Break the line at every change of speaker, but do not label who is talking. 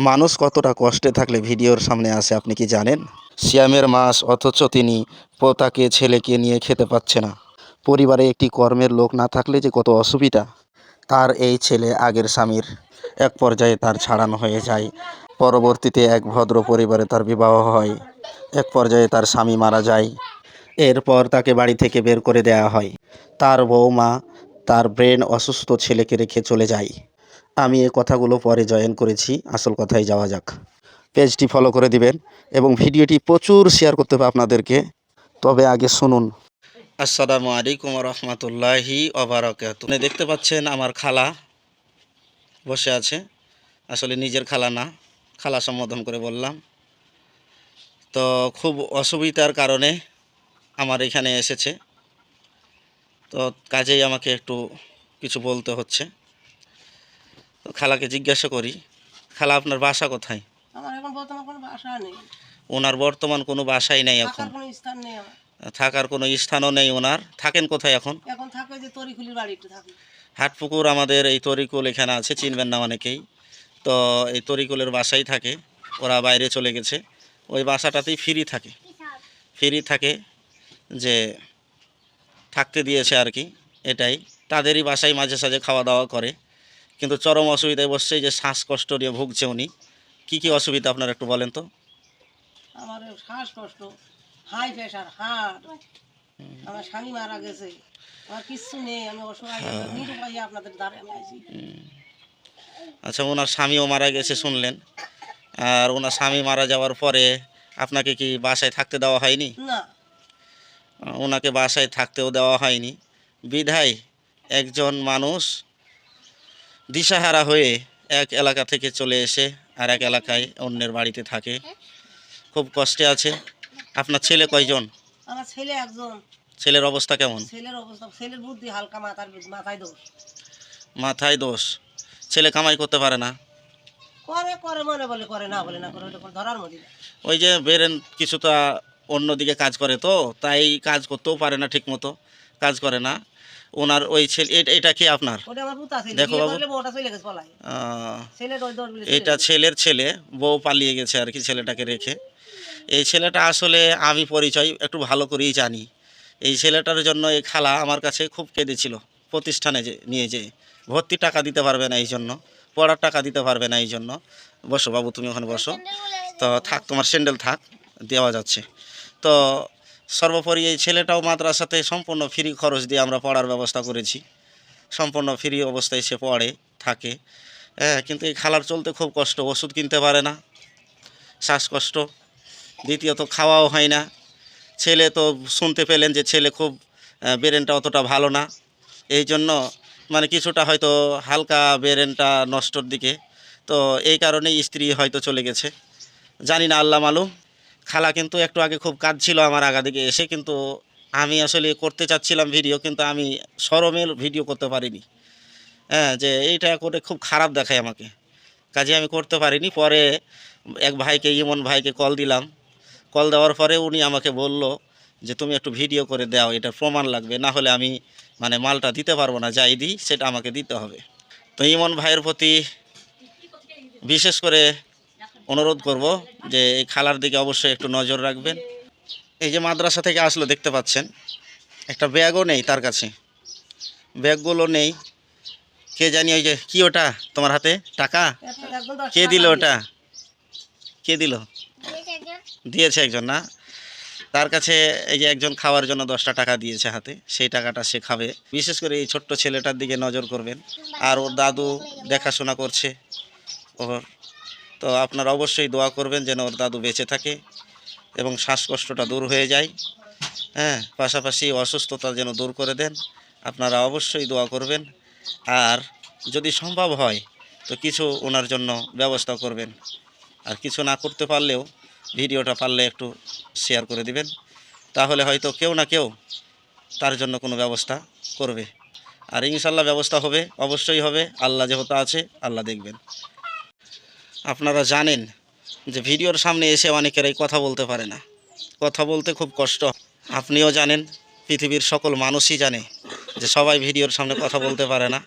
মানুষ কতটা কষ্টে থাকলে ভিডিওর সামনে আসে আপনি কি জানেন? সিয়ামের মাস অথচ তিনি পোতাকে ছেলেকে নিয়ে খেতে পাচ্ছে না। পরিবারে একটি কর্মের লোক না থাকলে যে কত অসুবিধা। তার এই ছেলে আগের স্বামীর, এক পর্যায়ে তার ছাড়ানো হয়ে যায়। পরবর্তীতে এক ভদ্র পরিবারে তার বিবাহ হয়। এক পর্যায়ে তার স্বামী মারা যায়। এরপর তাকে বাড়ি থেকে বের করে দেওয়া হয়। তার বউমা তার ব্রেন অসুস্থ ছেলেকে রেখে চলে যায়। আমি এই কথাগুলো পরে জয়েন করেছি, আসল কথায় যাওয়া যাক। পেজটি ফলো করে দিবেন এবং ভিডিওটি প্রচুর শেয়ার করতে হবে আপনাদেরকে। তবে আগে শুনুন। আসসালামু আলাইকুম রহমতুল্লাহি ওবারাকাতুহু। দেখতে পাচ্ছেন আমার খালা বসে আছে, আসলে নিজের খালা না, খালা সম্বোধন করে বললাম। তো খুব অসুবিধার কারণে আমার এখানে এসেছে, তো কাজেই আমাকে একটু কিছু বলতে হচ্ছে। তো খালাকে জিজ্ঞাসা করি, খালা আপনার বাসা কোথায়?
আমার এখন বর্তমান কোনো বাসা নেই।
ওনার বর্তমান কোনো বাসাই নেই এখন?
থাকার কোনো স্থান নেই আমার।
থাকার কোনো স্থানও নেই ওনার। থাকেন কোথায় এখন?
এখন থাকে যে তরিকুলির বাড়িতে থাকি।
হাটপুকুর আমাদের এই তরিকুল এখানে আছে, চিনবেন না অনেকেই। তো এই তরিকুলের বাসায় থাকে, ওরা বাইরে চলে গেছে। ওই বাসাটাতেই ফ্রি থাকে যে থাকতে দিয়েছে আর কি, এটাই। তাদেরই বাসায় মাঝে সাঝে খাওয়া দাওয়া করে। কিন্তু চরম অসুবিধায় বসছে, যে শ্বাসকষ্ট নিয়ে ভুগছে উনি। কী কী অসুবিধা আপনারা একটু বলেন তো?
আমার শ্বাসকষ্ট, হাই প্রেশার, হার্ট, আমার স্বামী মারা গেছে, আমার কিচ্ছু নেই, আমি অসহায় নিরুপায় আপনাদের দ্বারে আমি আছি।
আচ্ছা, ওনার স্বামীও মারা গেছে শুনলেন, আর ওনার স্বামী মারা যাওয়ার পরে আপনাকে কি বাসায় থাকতে দেওয়া হয়নি?
না,
ওনাকে বাসায় থাকতেও দেওয়া হয়নি। বিধায় একজন মানুষ দিশাহারা হয়ে এক এলাকা থেকে চলে এসে আর এক এলাকায় অন্যের বাড়িতে থাকে, খুব কষ্টে আছে। আপনার ছেলে কয়জন?
আমার ছেলে একজন।
ছেলের অবস্থা কেমন?
ছেলের বুদ্ধি হালকা, মাথায় দোষ।
মাথায় দোষ? ছেলে কামাই করতে পারে না?
করে মনে বলে করে, না বলে না করে, ধরার মধ্যে।
ওই যে বেরেন কিছুটা অন্যদিকে কাজ করে, তো তাই কাজ করতেও পারে না, ঠিক মতো কাজ করে না। ওনার ওই ছেলে, এটা কি আপনার? দেখো বাবু, এটা ছেলের ছেলে, বউ পালিয়ে গেছে আর কি ছেলেটাকে রেখে। এই ছেলেটা আসলে আমি পরিচয় একটু ভালো করেই জানি। এই ছেলেটার জন্য এই খালা আমার কাছে খুব কেঁদেছিল, প্রতিষ্ঠানে নিয়ে যেয়ে ভর্তি টাকা দিতে পারবে না এই জন্য, পড়ার টাকা দিতে পারবে না এই জন্য। বসো বাবু, তুমি ওখানে বসো। তো থাক, তোমার স্যান্ডেল থাক, দেওয়া যাচ্ছে। তো সর্বোপরি এই ছেলেটাও মাদ্রাসাতে সম্পূর্ণ ফ্রি খরচ দিয়ে আমরা পড়ার ব্যবস্থা করেছি, সম্পূর্ণ ফ্রি অবস্থায় সে পড়ে থাকে। হ্যাঁ, কিন্তু এই খালার চলতে খুব কষ্ট, ওষুধ কিনতে পারে না, শ্বাসকষ্ট, দ্বিতীয়ত খাওয়াও হয় না। ছেলে তো শুনতে পেলেন যে ছেলে খুব ব্রেনটা অতটা ভালো না, এই জন্য মানে কিছুটা হয়তো হালকা ব্রেনটা নষ্টর দিকে। তো এই কারণেই স্ত্রী হয়তো চলে গেছে, জানি না, আল্লাহ মালুম। খালা কিন্তু একটু আগে খুব কাঁদছিল আমার আগা দিকে এসে, কিন্তু আমি আসলে করতে চাচ্ছিলাম ভিডিও, কিন্তু আমি শরমের ভিডিও করতে পারিনি। হ্যাঁ, যে এইটা করে খুব খারাপ দেখায় আমাকে, কাজে আমি করতে পারিনি। পরে এক ভাইকে, ইমন ভাইকে কল দিলাম। কল দেওয়ার পরে উনি আমাকে বলল যে তুমি একটু ভিডিও করে দাও, এটা প্রমাণ লাগবে, না হলে আমি মানে মালটা দিতে পারবো না, যাই দিই সেটা আমাকে দিতে হবে। তো ইমন ভাইয়ের প্রতি বিশেষ করে অনুরোধ করব যে এই খালার দিকে অবশ্যই একটু নজর রাখবেন। এই যে মাদ্রাসা থেকে আসলো দেখতে পাচ্ছেন, একটা ব্যাগও নেই তার কাছে, ব্যাগগুলো নেই। কে জানি, ওই যে কি ওটা তোমার হাতে টাকা, কে দিল ওটা? কে দিল? দিয়েছে একজন না, তার কাছে এই যে একজন খাওয়ার জন্য 10টা টাকা দিয়েছে হাতে, সেই টাকাটা সে খাবে। বিশেষ করে এই ছোট্ট ছেলেটার দিকে নজর করবেন, আর ওর দাদু দেখাশোনা করছে ওর। তো আপনারা অবশ্যই দোয়া করবেন যেন ওর দাদু বেঁচে থাকে এবং শ্বাসকষ্টটা দূর হয়ে যায়। হ্যাঁ, পাশাপাশি অসুস্থতা যেন দূর করে দেন, আপনারা অবশ্যই দোয়া করবেন। আর যদি সম্ভব হয় তো কিছু ওনার জন্য ব্যবস্থা করবেন, আর কিছু না করতে পারলেও ভিডিওটা পারলে একটু শেয়ার করে দিবেন, তাহলে হয়তো কেউ না কেউ তার জন্য কোনো ব্যবস্থা করবে। আর ইনশাল্লাহ ব্যবস্থা হবে, অবশ্যই হবে, আল্লাহ যেহেতু আছে, আল্লাহ দেখবেন। আপনারা জানেন যে ভিডিওর সামনে এসে অনেকেরাই কথা বলতে পারে না, কথা বলতে খুব কষ্ট। আপনিও জানেন, পৃথিবীর সকল মানুষই জানে যে সবাই ভিডিওর সামনে কথা বলতে পারে না।